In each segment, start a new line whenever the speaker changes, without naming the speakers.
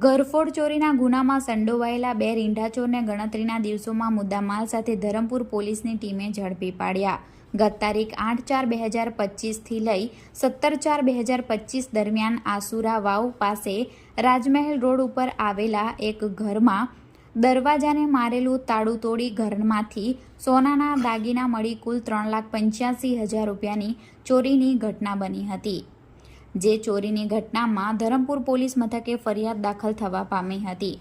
ઘરફોડ ચોરીના ગુનામાં સંડોવાયેલા બે રીંઢાચોરને ગણતરીના દિવસોમાં મુદ્દામાલ સાથે ધરમપુર પોલીસની ટીમે ઝડપી પાડ્યા. ગત તારીખ 8/4/2025થી લઈ 17/4/2025 દરમિયાન આસુરા વાવ પાસે રાજમહેલ રોડ ઉપર આવેલા એક ઘરમાં દરવાજાને મારેલું તાળું તોડી ઘરમાંથી સોનાના દાગીના મળી કુલ 3,85,000 રૂપિયાની ચોરીની ઘટના બની હતી. જે ચોરીની ઘટનામાં ધરમપુર પોલીસ મથકે ફરિયાદ દાખલ થવા પામી હતી.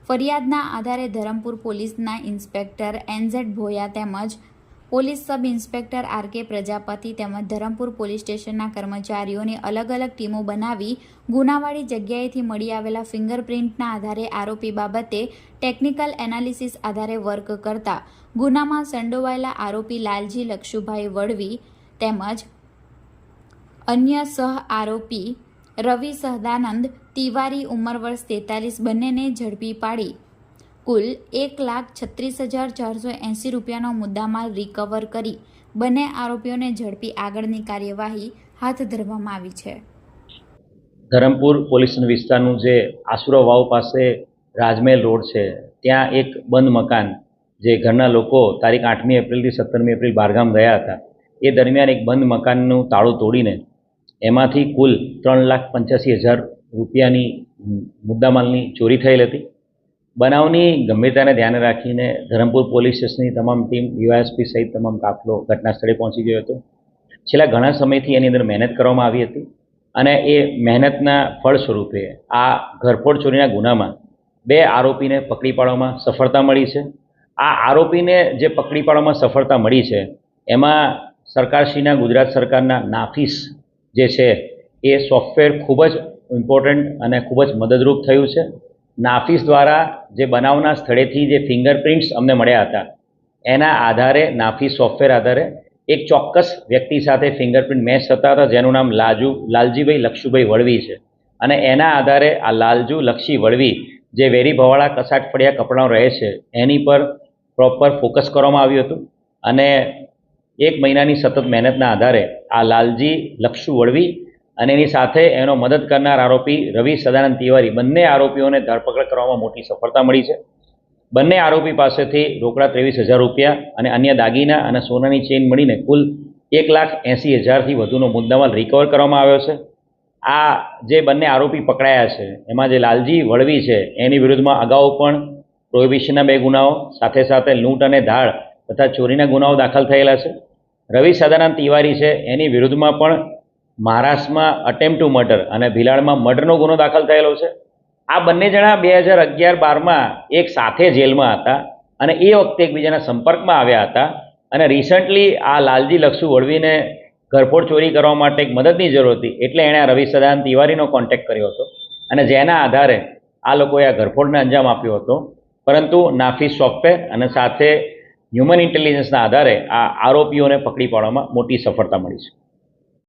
ફરિયાદના આધારે ધરમપુર પોલીસના ઇન્સ્પેક્ટર NZ ભોયા તેમજ police sub inspector RK Prajapati તેમજ ધરમપુર પોલીસ સ્ટેશનના કર્મચારીઓની અલગ અલગ ટીમો બનાવી ગુનાવાળી જગ્યાએથી મળી આવેલા ફિંગરપ્રિન્ટના આધારે આરોપી બાબતે ટેકનિકલ એનાલિસિસ આધારે વર્ક કરતા ગુનામાં સંડોવાયેલા આરોપી લાલજી લક્ષુભાઈ વળવી તેમજ અન્ય સહ આરોપી રવિ સહદાનંદ તિવારી ઉંમર વર્ષ 43 બંનેને ઝડપી પાડી કુલ 1,36,480 રૂપિયાનો મુદ્દામાલ રિકવર કરી બંને આરોપીઓને ઝડપી આગળની કાર્યવાહી હાથ ધરવામાં આવી છે.
ધરમપુર પોલીસ વિસ્તારનું જે આસુરા વાવ પાસે રાજમહેલ રોડ છે ત્યાં એક બંધ મકાન જે ઘરના લોકો તારીખ 8મી એપ્રિલથી 17મી એપ્રિલ બહારગામ ગયા હતા એ દરમિયાન એક બંધ મકાનનું તાળું તોડીને એમાંથી કુલ 3,85,000 રૂપિયાની મુદ્દામાલની ચોરી થયેલ હતી. બનાવની ગંભીરતાને ધ્યાને રાખીને ધરમપુર પોલીસ સ્ટેશનની તમામ ટીમ UISP સહિત તમામ કાફલો ઘટના સ્થળે પહોંચી ગયો હતો. છેલ્લા ઘણા સમયથી એની અંદર મહેનત કરવામાં આવી હતી અને એ મહેનતના ફળ સ્વરૂપે આ ઘરફોડ ચોરીના ગુનામાં બે આરોપીને પકડી પાડવામાં સફળતા મળી છે. આ આરોપીને જે પકડી પાડવામાં સફળતા મળી છે એમાં સરકારશ્રીના ગુજરાત સરકારના નાફીસ જે છે એ સોફ્ટવેર ખૂબ જ ઇમ્પોર્ટન્ટ અને ખૂબ જ મદદરૂપ થયું છે. નાફીસ દ્વારા જે બનાવના સ્થળેથી જે ફિંગરપ્રિન્ટ્સ અમને મળ્યા હતા એના આધારે નાફીસ સોફ્ટવેર આધારે એક ચોક્કસ વ્યક્તિ સાથે ફિંગરપ્રિન્ટ મેચ થતા હતા જેનું નામ લાલજીભાઈ લક્ષુભાઈ વળવી છે અને એના આધારે આ લાલજુ લક્ષી વળવી જે વેરી ભવાળા કસાટ ફળિયા કપડાં રહે છે એની પર પ્રોપર ફોકસ કરવામાં આવ્યું હતું અને 1 મહિનાની સતત મહેનતના આધારે આ લાલજી લક્ષુ વળવી અને એની સાથે એનો મદદ કરનાર આરોપી રવિ સદાનંદ તિવારી બંને આરોપીઓને ધરપકડ કરવામાં મોટી સફળતા મળી છે. બંને આરોપી પાસેથી રોકડા 23,000 રૂપિયા અને અન્ય દાગીના અને સોનાની ચેઇન મળીને કુલ 1,80,000થી વધુનો મુદ્દામાલ રિકવર કરવામાં આવ્યો છે. આ જે બંને આરોપી પકડાયા છે એમાં જે લાલજી વળવી છે એની વિરુદ્ધમાં અગાઉ પણ પ્રોહિબિશનના 2 ગુનાઓ સાથે સાથે લૂંટ અને ધાડ તથા ચોરીના ગુનાઓ દાખલ થયેલા છે. રવિ સદાનંદ તિવારી છે એની વિરુદ્ધમાં પણ મહારાષ્ટ્રમાં અટેમ્પ્ટ ટુ મર્ડર અને ભિલાડમાં મર્ડરનો ગુનો દાખલ થયેલો છે. આ બંને જણા 2011-12માં એક સાથે જેલમાં હતા અને એ વખતે એકબીજાના સંપર્કમાં આવ્યા હતા અને રિસન્ટલી આ લાલજી લક્ષુ વળવીને ઘરફોડ ચોરી કરવા માટે એક મદદની જરૂર હતી એટલે એણે આ રવિ સદાનંદ તિવારીનો કોન્ટેક્ટ કર્યો હતો અને જેના આધારે આ લોકોએ આ ઘરફોડને અંજામ આપ્યો હતો. પરંતુ નાફીસ સોફ્ટવેર અને સાથે હ્યુમન ઇન્ટેલિજન્સના આધારે આ આરોપીઓને પકડી પાડવામાં મોટી સફળતા મળી છે.